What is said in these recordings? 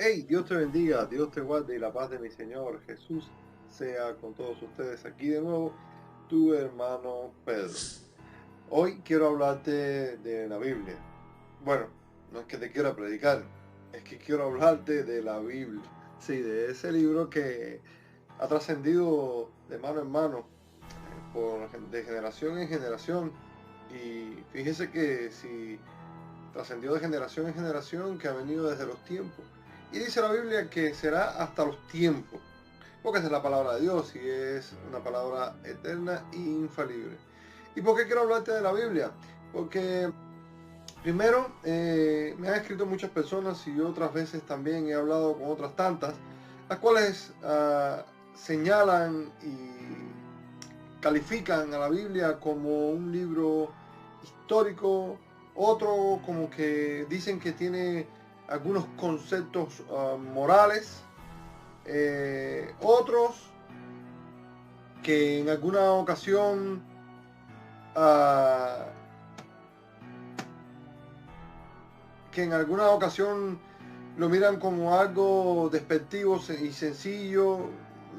Hey, Dios te bendiga, Dios te guarde y la paz de mi Señor Jesús sea con todos ustedes. Aquí de nuevo, tu hermano Pedro. Hoy quiero hablarte de la Biblia. Bueno, no es que te quiera predicar, es que quiero hablarte de la Biblia. Sí, de ese libro que ha trascendido de mano en mano, de generación en generación. Y fíjese que si trascendió de generación en generación, que ha venido desde los tiempos. Y dice la Biblia que será hasta los tiempos, porque esa es la palabra de Dios y es una palabra eterna e infalible. ¿Y por qué quiero hablarte de la Biblia? Porque primero me han escrito muchas personas y otras veces también he hablado con otras tantas, las cuales señalan y califican a la Biblia como un libro histórico, otro como que dicen que tiene algunos conceptos morales, otros que en alguna ocasión uh, lo miran como algo despectivo y sencillo,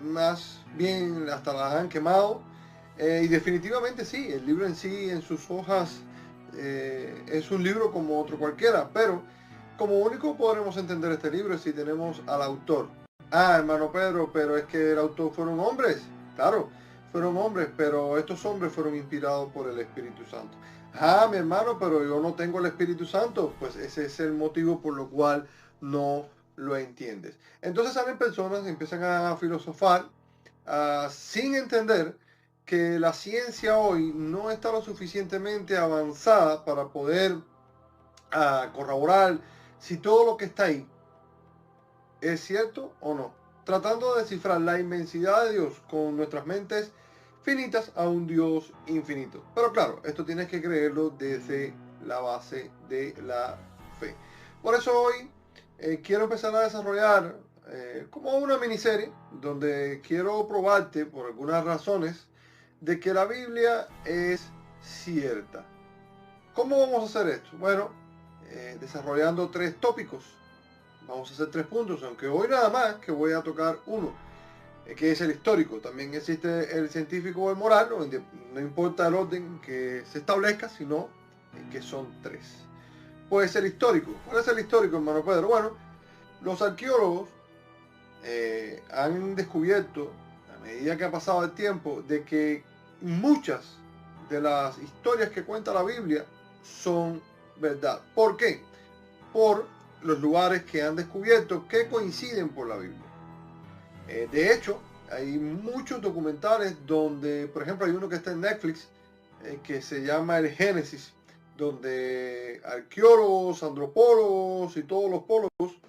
más bien hasta las han quemado. Y definitivamente sí, el libro en sí, en sus hojas, es un libro como otro cualquiera, pero como único podremos entender este libro si tenemos al autor. Ah, hermano Pedro, pero es que el autor fueron hombres. Claro, fueron hombres, pero estos hombres fueron inspirados por el Espíritu Santo. Ah, mi hermano, pero yo no tengo el Espíritu Santo. Pues ese es el motivo por lo cual no lo entiendes. Entonces salen personas y empiezan a filosofar sin entender que la ciencia hoy no está lo suficientemente avanzada para poder corroborar si todo lo que está ahí es cierto o no. Tratando de descifrar la inmensidad de Dios con nuestras mentes finitas a un Dios infinito. Pero claro, esto tienes que creerlo desde la base de la fe. Por eso hoy quiero empezar a desarrollar como una miniserie donde quiero probarte por algunas razones de que la Biblia es cierta. ¿Cómo vamos a hacer esto? Bueno, desarrollando 3 tópicos. Vamos a hacer 3 puntos, aunque hoy nada más que voy a tocar uno, que es el histórico. También existe el científico o el moral, no importa el orden que se establezca, sino que son 3. Pues el histórico. ¿Cuál es el histórico, hermano Pedro? Bueno, los arqueólogos han descubierto, a medida que ha pasado el tiempo, de que muchas de las historias que cuenta la Biblia son verdad. ¿Por qué? Por los lugares que han descubierto que coinciden por la Biblia. De hecho, hay muchos documentales donde, por ejemplo, hay uno que está en Netflix que se llama El Génesis, donde arqueólogos, antropólogos y todos los pólogos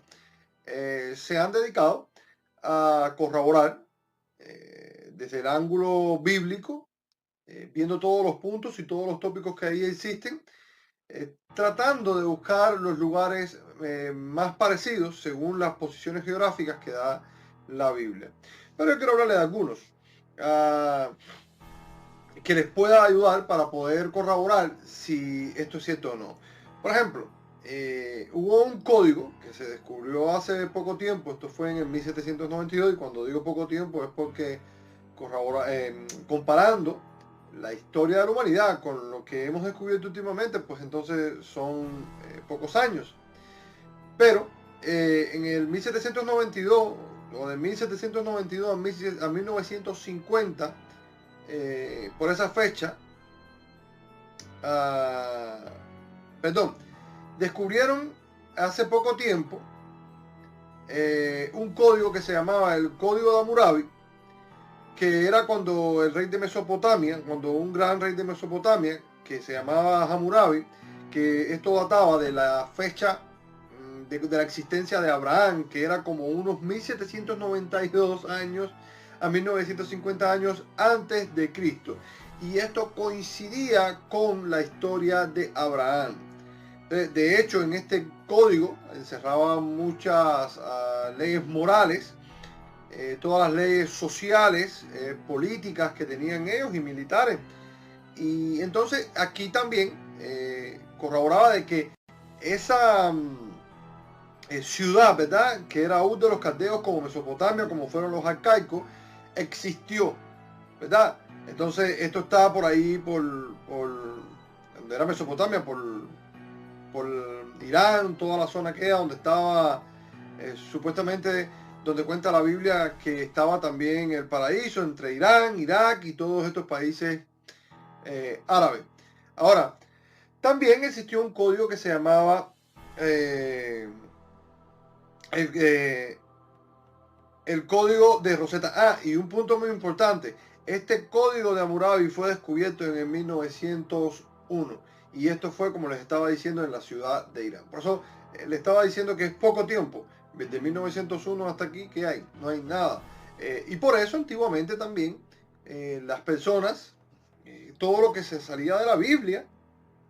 se han dedicado a corroborar desde el ángulo bíblico, viendo todos los puntos y todos los tópicos que ahí existen, tratando de buscar los lugares más parecidos según las posiciones geográficas que da la Biblia. Pero yo quiero hablarle de algunos que les pueda ayudar para poder corroborar si esto es cierto o no. Por ejemplo, hubo un código que se descubrió hace poco tiempo, esto fue en el 1792, y cuando digo poco tiempo es porque comparando la historia de la humanidad con lo que hemos descubierto últimamente, pues entonces son pocos años. Pero en el 1792, o de 1792 a 1950, por esa fecha, perdón, descubrieron hace poco tiempo un código que se llamaba el Código de Hammurabi, que era cuando el rey de Mesopotamia, cuando un gran rey de Mesopotamia, que se llamaba Hammurabi, que esto databa de la fecha de la existencia de Abraham, que era como unos 1792 años a 1950 años antes de Cristo. Y esto coincidía con la historia de Abraham. De hecho, en este código encerraba muchas leyes morales, todas las leyes sociales, políticas que tenían ellos y militares. Y entonces aquí también corroboraba de que esa ciudad, ¿verdad? Que era Ur de los Caldeos, como Mesopotamia, como fueron los arcaicos, existió, ¿verdad? Entonces esto estaba por ahí, donde era Mesopotamia, por Irán, toda la zona que era, donde estaba supuestamente, donde cuenta la Biblia que estaba también el paraíso entre Irán, Irak y todos estos países árabes. Ahora, también existió un código que se llamaba el código de Rosetta. Ah, y un punto muy importante. Este código de Hammurabi fue descubierto en el 1901. Y esto fue, como les estaba diciendo, en la ciudad de Irán. Por eso le estaba diciendo que es poco tiempo. Desde 1901 hasta aquí, ¿qué hay? No hay nada. Y por eso, antiguamente también, las personas, todo lo que se salía de la Biblia,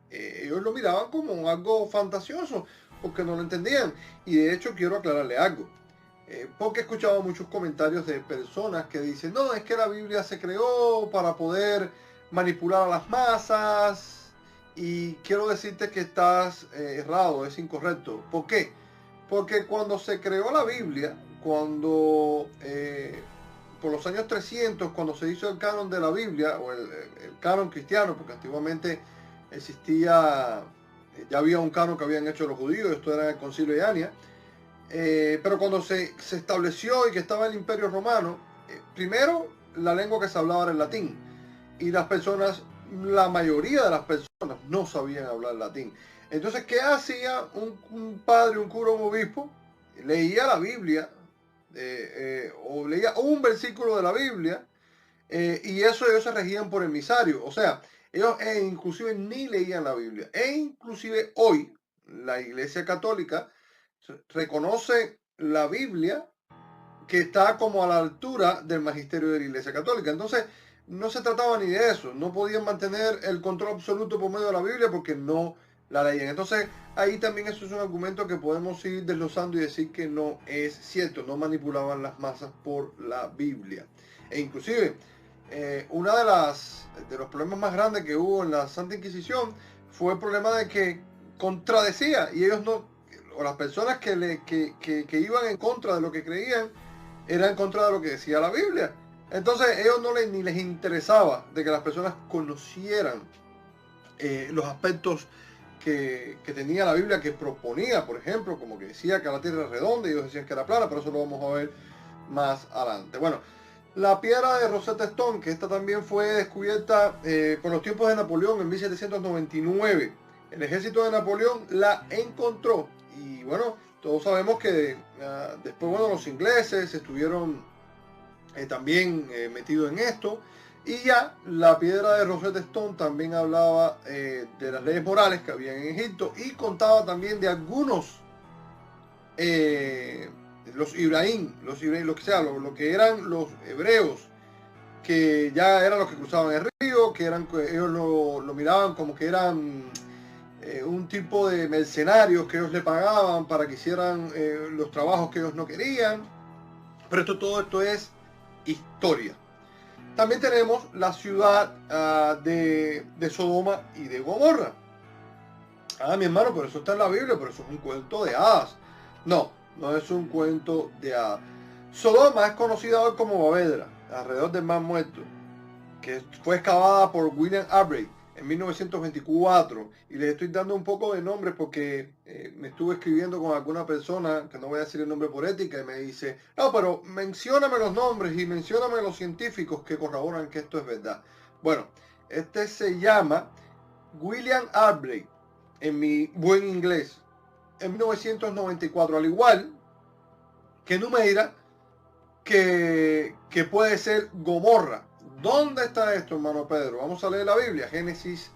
ellos lo miraban como algo fantasioso, porque no lo entendían. Y de hecho, quiero aclararle algo. Porque he escuchado muchos comentarios de personas que dicen, no, es que la Biblia se creó para poder manipular a las masas, y quiero decirte que estás errado, es incorrecto. ¿Por qué? Porque cuando se creó la Biblia, cuando por los años 300, cuando se hizo el canon de la Biblia, o el canon cristiano, porque antiguamente existía, ya había un canon que habían hecho los judíos, esto era el Concilio de Ania. Pero cuando se estableció y que estaba el Imperio Romano, primero la lengua que se hablaba era el latín, y las personas, la mayoría de las personas no sabían hablar latín. Entonces, ¿qué hacía un padre, un cura, un obispo? Leía la Biblia, o leía un versículo de la Biblia, y eso ellos se regían por el emisario. O sea, ellos inclusive ni leían la Biblia. E inclusive hoy la Iglesia Católica reconoce la Biblia, que está como a la altura del magisterio de la Iglesia Católica. Entonces, no se trataba ni de eso. No podían mantener el control absoluto por medio de la Biblia porque no la leían. Entonces, ahí también eso es un argumento que podemos ir desglosando y decir que no es cierto. No manipulaban las masas por la Biblia. E inclusive, una de los problemas más grandes que hubo en la Santa Inquisición fue el problema de que contradecía, y ellos no, o las personas que iban en contra de lo que creían, eran en contra de lo que decía la Biblia. Entonces ellos ni les interesaba de que las personas conocieran los aspectos que tenía la Biblia, que proponía, por ejemplo, como que decía que la tierra era redonda y ellos decían que era plana, pero eso lo vamos a ver más adelante. Bueno, la piedra de Rosetta Stone, que esta también fue descubierta con los tiempos de Napoleón en 1799. El ejército de Napoleón la encontró, y bueno, todos sabemos que después, bueno, los ingleses estuvieron también metidos en esto, y ya la piedra de Rosetta Stone también hablaba de las leyes morales que había en Egipto, y contaba también de algunos los Ibrahim, lo que sea, lo que eran los hebreos, que ya eran los que cruzaban el río, que eran, ellos lo miraban como que eran un tipo de mercenarios que ellos le pagaban para que hicieran los trabajos que ellos no querían. Pero todo esto es historia. También tenemos la ciudad de Sodoma y de Gomorra. Ah, mi hermano, pero eso está en la Biblia, pero eso es un cuento de hadas. No, no es un cuento de hadas. Sodoma es conocida hoy como Bavedra, alrededor del Mar Muerto, que fue excavada por William Albright en 1924. Y les estoy dando un poco de nombres porque me estuve escribiendo con alguna persona, que no voy a decir el nombre por ética, y me dice, no, pero mencióname los nombres y mencióname los científicos que corroboran que esto es verdad. Bueno, este se llama William Albright, en mi buen inglés, en 1994, al igual que Numeira, que puede ser Gomorra. ¿Dónde está esto, hermano Pedro? Vamos a leer la Biblia, Génesis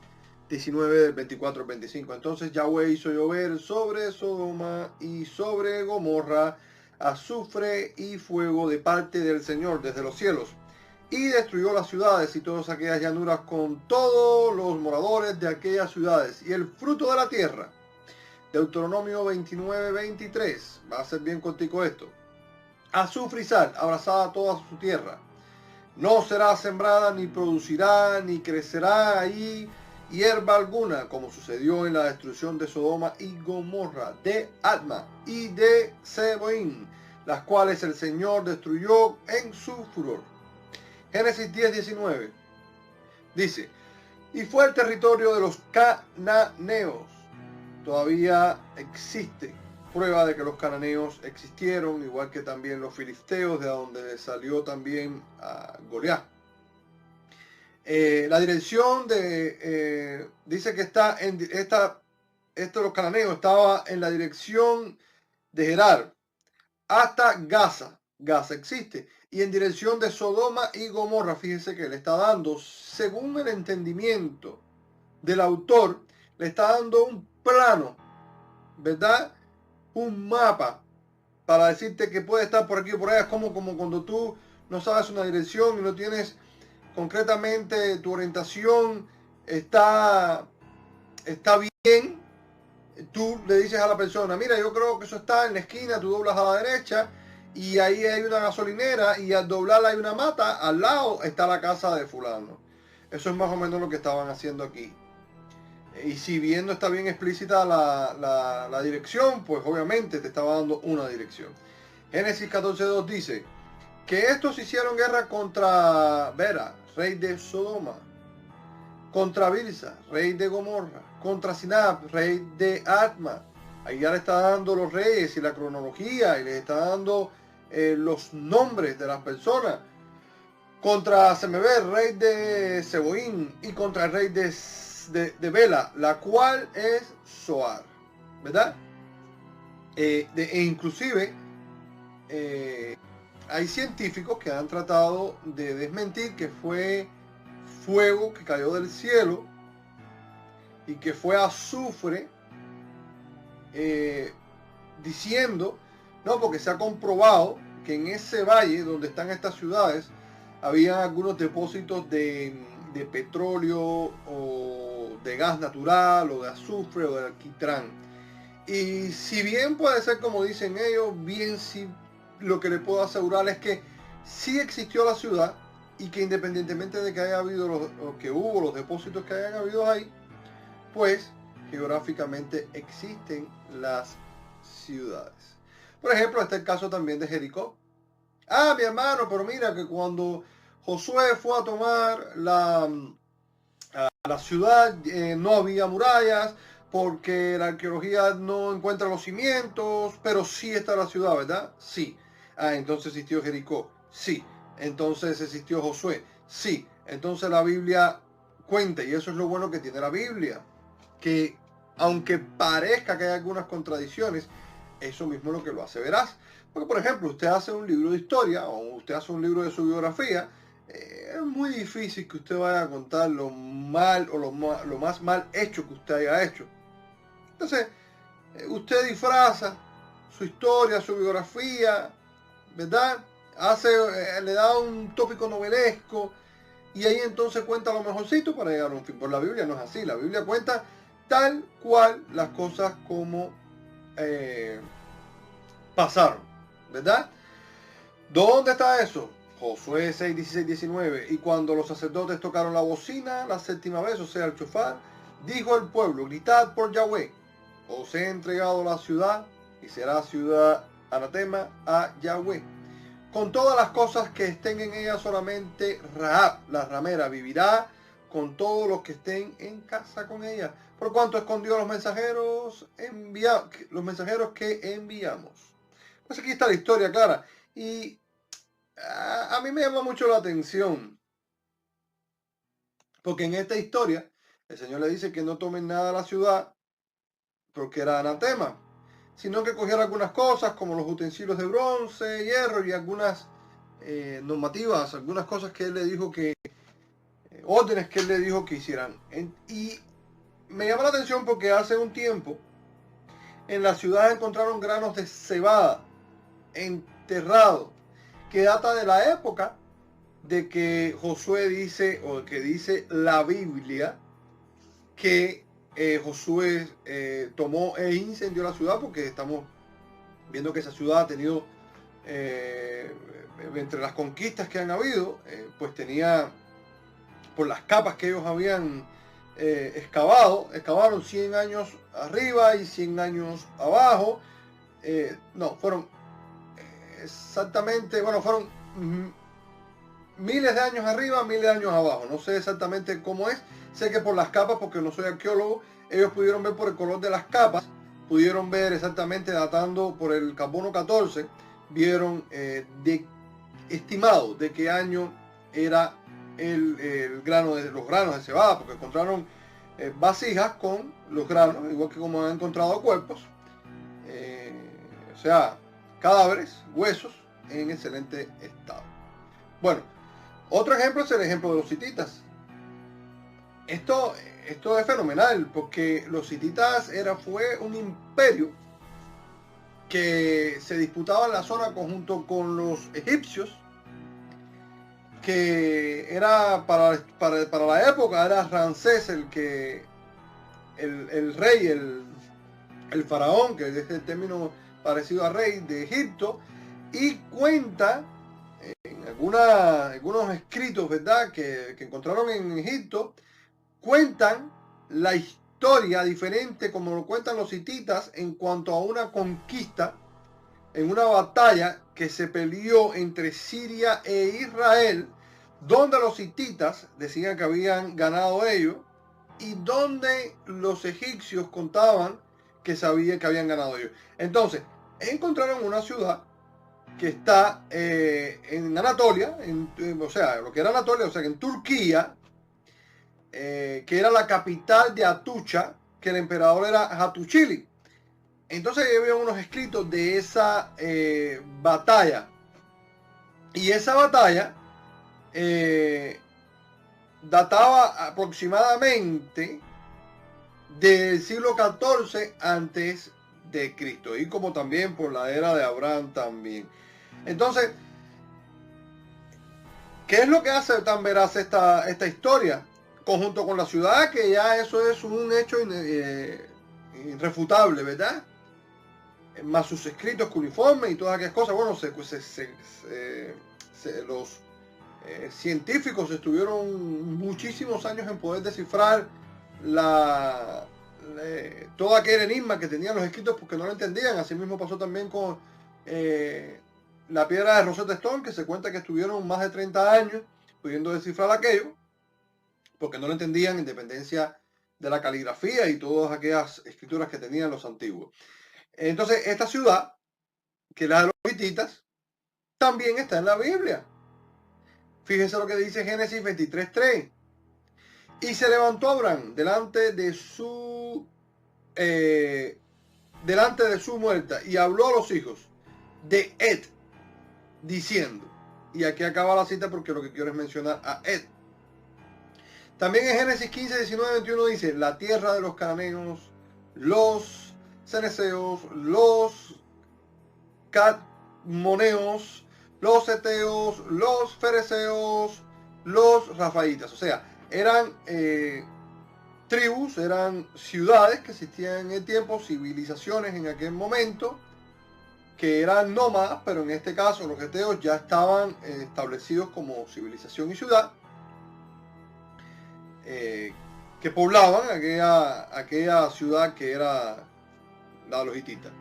19, del 24 al 25. Entonces Yahweh hizo llover sobre Sodoma y sobre Gomorra azufre y fuego de parte del Señor desde los cielos, y destruyó las ciudades y todas aquellas llanuras con todos los moradores de aquellas ciudades y el fruto de la tierra. Deuteronomio 29, 23. Va a ser bien cortico esto. Azufre y sal, abrazada toda su tierra. No será sembrada, ni producirá, ni crecerá ahí, hierba alguna, como sucedió en la destrucción de Sodoma y Gomorra, de Adma y de Seboín, las cuales el Señor destruyó en su furor. Génesis 10:19 dice, y fue el territorio de los cananeos. Todavía existe prueba de que los cananeos existieron, igual que también los filisteos, de donde salió también Goliat. La dirección dice que esto de los cananeos estaba en la dirección de Gerar hasta Gaza. Gaza existe. Y en dirección de Sodoma y Gomorra, fíjense que le está dando, según el entendimiento del autor, le está dando un plano, ¿verdad? Un mapa para decirte que puede estar por aquí o por allá. Es como cuando tú no sabes una dirección y no tienes concretamente tu orientación está bien. Tú le dices a la persona, mira, yo creo que eso está en la esquina, tú doblas a la derecha y ahí hay una gasolinera y al doblarla hay una mata, al lado está la casa de fulano. Eso es más o menos lo que estaban haciendo aquí. Y si bien no está bien explícita la dirección, pues obviamente te estaba dando una dirección. Génesis 14:2 dice que estos hicieron guerra contra Vera, rey de Sodoma, contra Bilsa, rey de Gomorra, contra Sinab, rey de Adma. Ahí ya le está dando los reyes y la cronología y le está dando los nombres de las personas. Contra Semeber, rey de Seboín, y contra el rey de Bela, la cual es Zoar, ¿verdad? E inclusive hay científicos que han tratado de desmentir que fue fuego que cayó del cielo y que fue azufre, diciendo, no, porque se ha comprobado que en ese valle donde están estas ciudades había algunos depósitos de petróleo o de gas natural o de azufre o de alquitrán. Y si bien puede ser como dicen ellos, bien sí, lo que le puedo asegurar es que sí existió la ciudad y que independientemente de que haya habido los depósitos que hayan habido ahí, pues geográficamente existen las ciudades. Por ejemplo, está el caso también de Jericó. Ah, mi hermano, pero mira que cuando Josué fue a tomar la ciudad no había murallas porque la arqueología no encuentra los cimientos, pero sí está la ciudad, ¿verdad? Sí. Ah, entonces existió Jericó. Sí. Entonces existió Josué. Sí. Entonces la Biblia cuenta, y eso es lo bueno que tiene la Biblia, que aunque parezca que hay algunas contradicciones, eso mismo es lo que lo hace veraz. Porque, por ejemplo, usted hace un libro de historia o usted hace un libro de su biografía, es muy difícil que usted vaya a contar lo mal o lo más mal hecho que usted haya hecho. Entonces, usted disfraza su historia, su biografía, ¿verdad? Le da un tópico novelesco y ahí entonces cuenta lo mejorcito para llegar a un fin. Por la Biblia no es así. La Biblia cuenta tal cual las cosas como pasaron, ¿verdad? ¿Dónde está eso? Josué 6, 16, 19. Y cuando los sacerdotes tocaron la bocina la séptima vez, o sea, el shofar, dijo el pueblo, gritad por Yahweh, os he entregado la ciudad y será ciudad anatema a Yahweh. Con todas las cosas que estén en ella, solamente Rahab, la ramera, vivirá con todos los que estén en casa con ella. Por cuanto escondió a los mensajeros que enviamos. Pues aquí está la historia clara. Y a mí me llama mucho la atención, porque en esta historia el Señor le dice que no tomen nada de la ciudad porque era anatema, sino que cogiera algunas cosas como los utensilios de bronce, hierro y algunas normativas, algunas cosas que él le dijo que, órdenes que él le dijo que hicieran. Y me llama la atención porque hace un tiempo en la ciudad encontraron granos de cebada enterrados, que data de la época de que Josué dice, o que dice la Biblia, que Josué tomó e incendió la ciudad, porque estamos viendo que esa ciudad ha tenido, entre las conquistas que han habido, pues tenía, por las capas que ellos habían excavaron 100 años arriba y 100 años abajo. No, fueron exactamente, bueno, fueron miles de años arriba, miles de años abajo. No sé exactamente cómo es. Sé que por las capas, porque no soy arqueólogo, ellos pudieron ver por el color de las capas, pudieron ver exactamente datando por el carbono 14, vieron estimado de qué año era los granos de cebada, porque encontraron vasijas con los granos, igual que como han encontrado cuerpos, o sea, cadáveres, huesos en excelente estado. Bueno, otro ejemplo es el ejemplo de los hititas. Esto es fenomenal, porque los hititas fue un imperio que se disputaba en la zona conjunto con los egipcios, que era para la época era Ramsés el rey, el faraón, que es el término parecido a rey de Egipto, y cuenta en algunos escritos, ¿verdad?, que encontraron en Egipto, cuentan la historia diferente como lo cuentan los hititas en cuanto a una conquista en una batalla que se peleó entre Siria e Israel, donde los hititas decían que habían ganado ellos y donde los egipcios contaban que sabían que habían ganado ellos. Entonces, encontraron una ciudad que está en Anatolia, o sea, lo que era Anatolia, o sea, que en Turquía, que era la capital de Atucha, que el emperador era Hattuchili. Entonces había unos escritos de esa batalla. Y esa batalla databa aproximadamente del siglo XIV antes de Cristo. Y como también por la era de Abraham también. Entonces, ¿qué es lo que hace tan veraz esta historia? Conjunto con la ciudad, que ya eso es un hecho irrefutable, ¿verdad? Más sus escritos cuneiformes y todas aquellas cosas. Bueno, los científicos estuvieron muchísimos años en poder descifrar todo aquel enigma que tenían los escritos porque no lo entendían. Así mismo pasó también con la piedra de Rosetta Stone, que se cuenta que estuvieron más de 30 años pudiendo descifrar aquello porque no lo entendían en dependencia de la caligrafía y todas aquellas escrituras que tenían los antiguos. Entonces, esta ciudad, que es la de los hititas, también está en la Biblia. Fíjense lo que dice Génesis 23:3. Y se levantó Abraham delante de su muerta y habló a los hijos de Ed, diciendo, y aquí acaba la cita porque lo que quiero es mencionar a Ed. También en Génesis 15:19-21 dice, la tierra de los cananeos, los ceneseos, los cadmoneos, los eteos, los fereceos, los rafaitas. O sea, eran tribus, eran ciudades que existían en el tiempo, civilizaciones en aquel momento, que eran nómadas, pero en este caso los eteos ya estaban establecidos como civilización y ciudad, que poblaban aquella ciudad que era la de los hititas.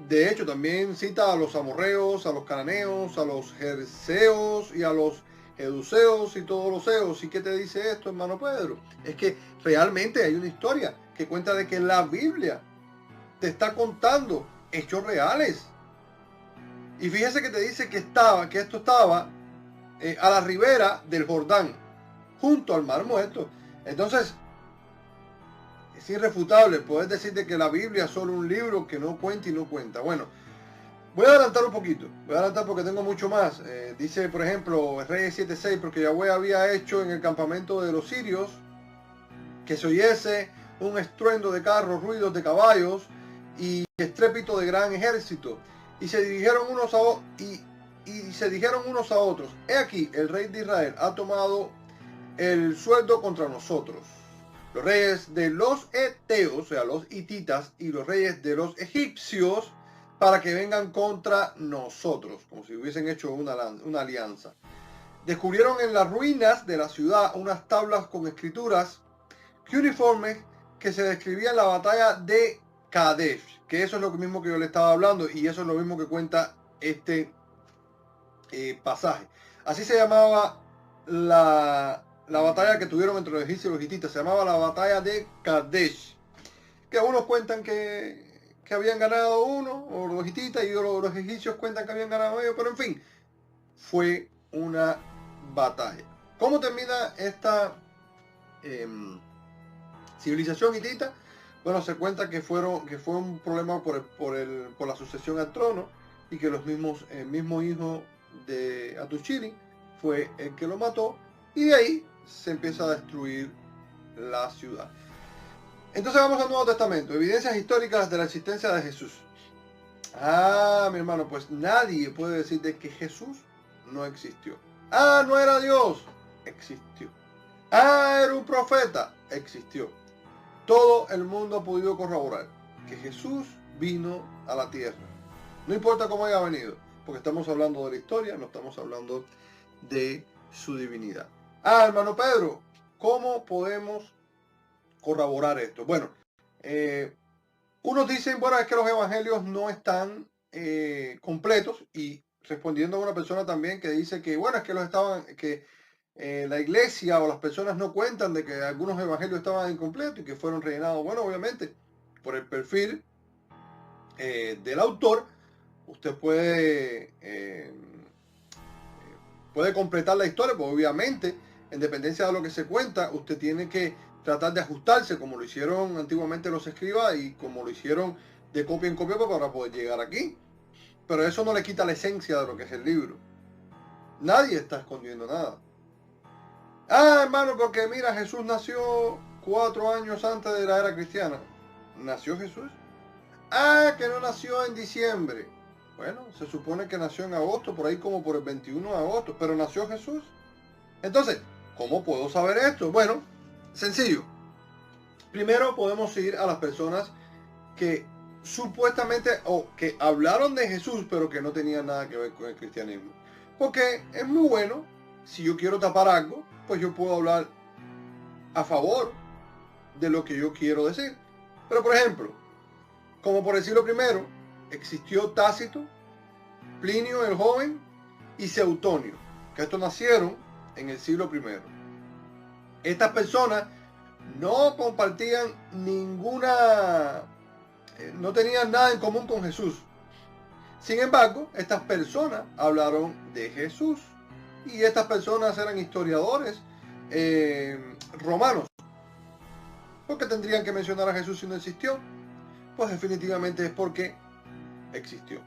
De hecho, también cita a los amorreos, a los cananeos, a los jerseos y a los jeduseos y todos los eos. ¿Y qué te dice esto, hermano Pedro? Es que realmente hay una historia que cuenta de que la Biblia te está contando hechos reales. Y fíjese que te dice que esto estaba a la ribera del Jordán, junto al Mar Muerto. Entonces, es irrefutable poder decir de que la Biblia es solo un libro que no cuenta y no cuenta. Bueno, voy a adelantar un poquito. Voy a adelantar porque tengo mucho más. Dice, por ejemplo, Reyes 7:6, porque Yahweh había hecho en el campamento de los sirios que se oyese un estruendo de carros, ruidos de caballos y estrépito de gran ejército. Y se dijeron unos a otros, he aquí, el rey de Israel ha tomado el sueldo contra nosotros. Los reyes de los eteos, o sea, los hititas, y los reyes de los egipcios, para que vengan contra nosotros, como si hubiesen hecho una alianza. Descubrieron en las ruinas de la ciudad unas tablas con escrituras cuneiformes que se describía en la batalla de Kadesh, que eso es lo mismo que yo le estaba hablando y eso es lo mismo que cuenta este pasaje. Así se llamaba la batalla que tuvieron entre los egipcios y los hititas, se llamaba la batalla de Kadesh, que unos cuentan que habían ganado uno, o los hititas, y los egipcios cuentan que habían ganado ellos, pero en fin, fue una batalla. ¿Cómo termina esta civilización hitita? Bueno, se cuenta que fue un problema por la sucesión al trono y que el mismo hijo de Atushiri fue el que lo mató y de ahí se empieza a destruir la ciudad. Entonces vamos al Nuevo Testamento, evidencias históricas de la existencia de Jesús. Ah, mi hermano, pues nadie puede decir de que Jesús no existió. Ah, no era Dios, existió. Ah, era un profeta, existió. Todo el mundo ha podido corroborar que Jesús vino a la tierra. No importa cómo haya venido, porque estamos hablando de la historia, no estamos hablando de su divinidad. Ah, hermano Pedro, ¿cómo podemos corroborar esto? Bueno, unos dicen, bueno, es que los evangelios no están completos, y respondiendo a una persona también que dice que, bueno, es que la iglesia o las personas no cuentan de que algunos evangelios estaban incompletos y que fueron rellenados. Bueno, obviamente, por el perfil del autor, usted puede completar la historia, pues obviamente, en dependencia de lo que se cuenta, usted tiene que tratar de ajustarse, como lo hicieron antiguamente los escribas y como lo hicieron de copia en copia para poder llegar aquí. Pero eso no le quita la esencia de lo que es el libro. Nadie está escondiendo nada. Ah, hermano, porque mira, Jesús nació 4 años antes de la era cristiana. ¿Nació Jesús? Ah, que no nació en diciembre. Bueno, se supone que nació en agosto, por ahí como por el 21 de agosto, pero nació Jesús. Entonces, ¿cómo puedo saber esto? Bueno, sencillo. Primero podemos ir a las personas que supuestamente o que hablaron de Jesús, pero que no tenían nada que ver con el cristianismo. Porque es muy bueno, si yo quiero tapar algo, pues yo puedo hablar a favor de lo que yo quiero decir. Pero por ejemplo, como por el siglo I, existió Tácito, Plinio el Joven y Seutonio, que estos nacieron en el siglo I. Estas personas no compartían no tenían nada en común con Jesús. Sin embargo, estas personas hablaron de Jesús y estas personas eran historiadores romanos. ¿Por qué tendrían que mencionar a Jesús si no existió? Pues definitivamente es porque existió.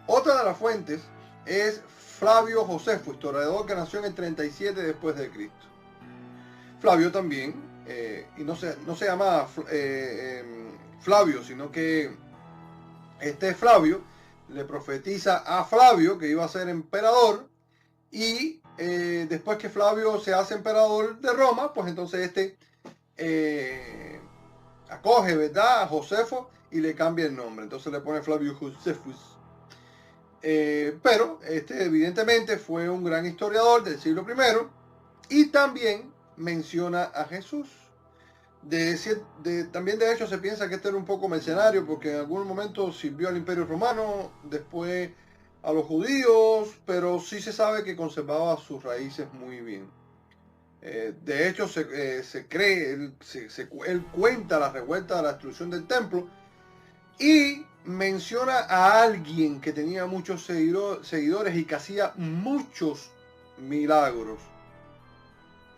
Otra de las fuentes es Flavio Josefo, historiador que nació en el 37 después de Cristo. Flavio también, y no se llama Flavio, sino que este Flavio le profetiza a Flavio que iba a ser emperador, y después que Flavio se hace emperador de Roma, pues entonces acoge, ¿verdad?, a Josefo y le cambia el nombre. Entonces le pone Flavio Josefus. Pero evidentemente fue un gran historiador del siglo I y también menciona a Jesús. También de hecho se piensa que era un poco mercenario, porque en algún momento sirvió al Imperio Romano, después a los judíos, pero sí se sabe que conservaba sus raíces muy bien. De hecho se cree, él cuenta la revuelta de la destrucción del templo y menciona a alguien que tenía muchos seguidores y que hacía muchos milagros,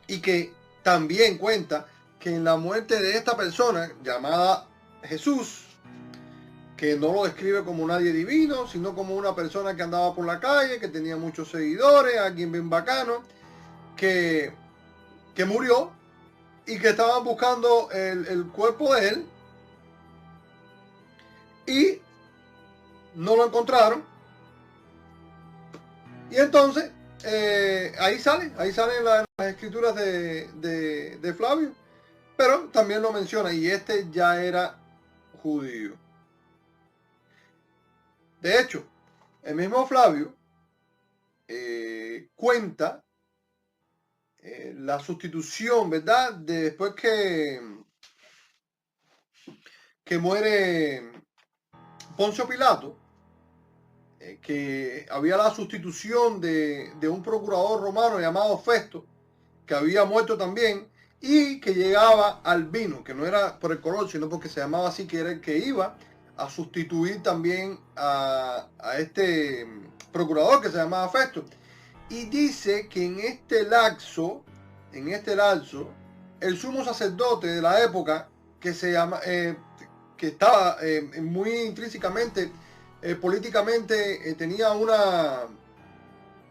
y que también cuenta que en la muerte de esta persona llamada Jesús, que no lo describe como nadie divino, sino como una persona que andaba por la calle, que tenía muchos seguidores, alguien bien bacano, que murió y que estaban buscando el cuerpo de él y no lo encontraron. Y entonces ahí salen las escrituras de Flavio, pero también lo menciona, y ya era judío. De hecho, el mismo Flavio cuenta la sustitución, ¿verdad? Después que muere Poncio Pilato, que había la sustitución de un procurador romano llamado Festo, que había muerto también, y que llegaba Albino, que no era por el color, sino porque se llamaba así, que era el que iba a sustituir también a este procurador que se llamaba Festo. Y dice que en este lapso, el sumo sacerdote de la época, que se llama, que estaba muy intrínsecamente, políticamente, tenía una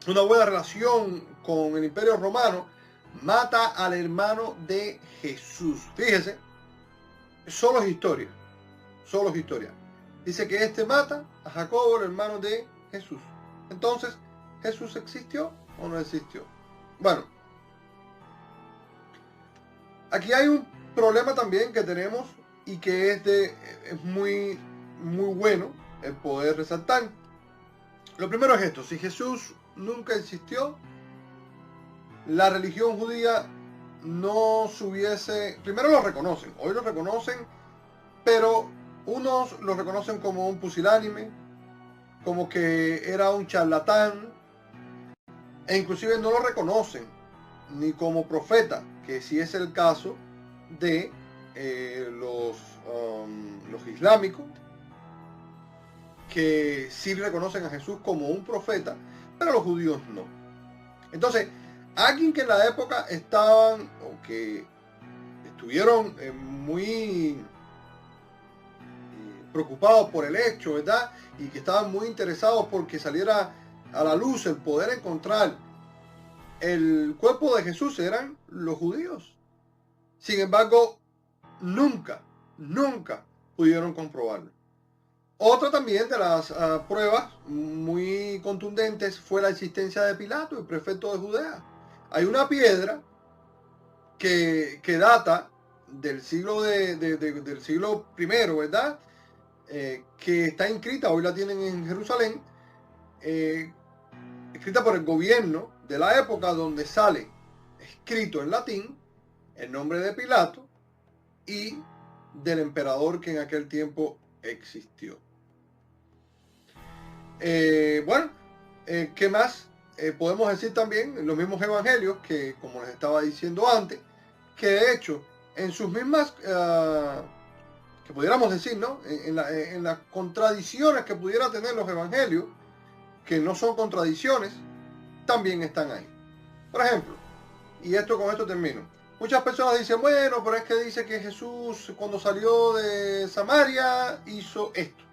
buena relación con el Imperio Romano, mata al hermano de Jesús. Fíjese, solo es historia. Dice que este mata a Jacobo, el hermano de Jesús. Entonces, ¿Jesús existió o no existió? Bueno, aquí hay un problema también que tenemos y que es muy bueno el poder resaltar. Lo primero es esto: si Jesús nunca existió, la religión judía no se hubiese... Primero lo reconocen, hoy lo reconocen, pero unos lo reconocen como un pusilánime, como que era un charlatán, e inclusive no lo reconocen ni como profeta, que sí es el caso de los islámicos, que sí reconocen a Jesús como un profeta, pero los judíos no. Entonces, alguien que en la época estaban, o que estuvieron muy preocupados por el hecho, ¿verdad? Y que estaban muy interesados porque saliera a la luz el poder encontrar el cuerpo de Jesús, eran los judíos. Sin embargo, nunca pudieron comprobarlo. Otra también de las pruebas muy contundentes fue la existencia de Pilato, el prefecto de Judea. Hay una piedra que data del siglo del siglo I, ¿verdad? Que está inscrita, hoy la tienen en Jerusalén, escrita por el gobierno de la época, donde sale escrito en latín el nombre de Pilato y del emperador que en aquel tiempo existió. ¿Qué más? Podemos decir también los mismos evangelios que, como les estaba diciendo antes, que de hecho en sus mismas, que pudiéramos decir, ¿no? En las contradicciones que pudiera tener los evangelios, que no son contradicciones, también están ahí. Por ejemplo, y con esto termino. Muchas personas dicen, bueno, pero es que dice que Jesús cuando salió de Samaria hizo esto.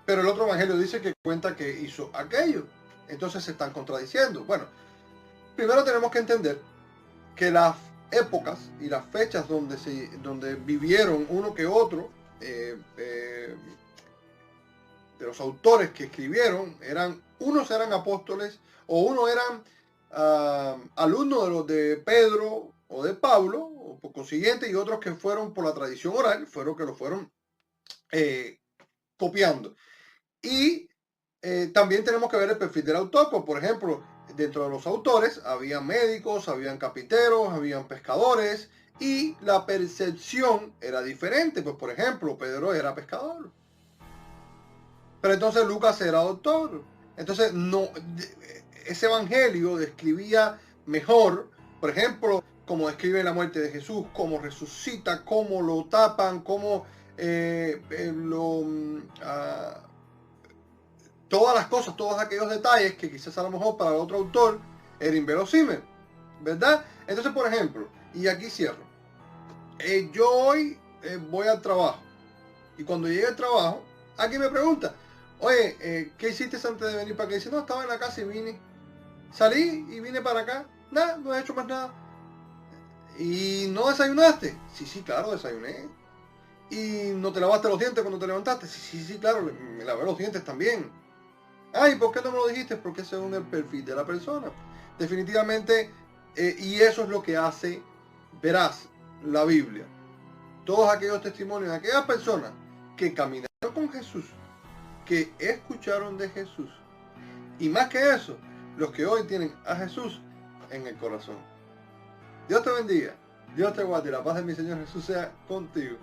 Pero el otro evangelio dice que cuenta que hizo aquello. Entonces se están contradiciendo. Bueno, primero tenemos que entender que las épocas y las fechas donde vivieron uno que otro de los autores que escribieron, unos eran apóstoles o unos eran alumnos de los de Pedro o de Pablo, o por consiguiente, y otros que fueron por la tradición oral, que lo fueron copiando. Y también tenemos que ver el perfil del autor, pues, por ejemplo, dentro de los autores había médicos, habían carpinteros, habían pescadores, y la percepción era diferente. Pues, por ejemplo, Pedro era pescador, pero entonces Lucas era doctor. Entonces, no, ese evangelio describía mejor, por ejemplo, cómo describe la muerte de Jesús, cómo resucita, cómo lo tapan, cómo todas las cosas, todos aquellos detalles que quizás a lo mejor para el otro autor era inverosímil, ¿verdad? Entonces, por ejemplo, y aquí cierro, yo hoy voy al trabajo, y cuando llegue al trabajo, alguien me pregunta, oye, ¿qué hiciste antes de venir para acá? Y dice, no, estaba en la casa y vine, salí y vine para acá, nada, no he hecho más nada. ¿Y no desayunaste? Sí, claro, desayuné. ¿Y no te lavaste los dientes cuando te levantaste? Sí, claro, me lavé los dientes también. Ay, ¿por qué no me lo dijiste? Porque según el perfil de la persona. Definitivamente, y eso es lo que hace veraz la Biblia. Todos aquellos testimonios de aquellas personas que caminaron con Jesús, que escucharon de Jesús. Y más que eso, los que hoy tienen a Jesús en el corazón. Dios te bendiga, Dios te guarde y la paz de mi Señor Jesús sea contigo.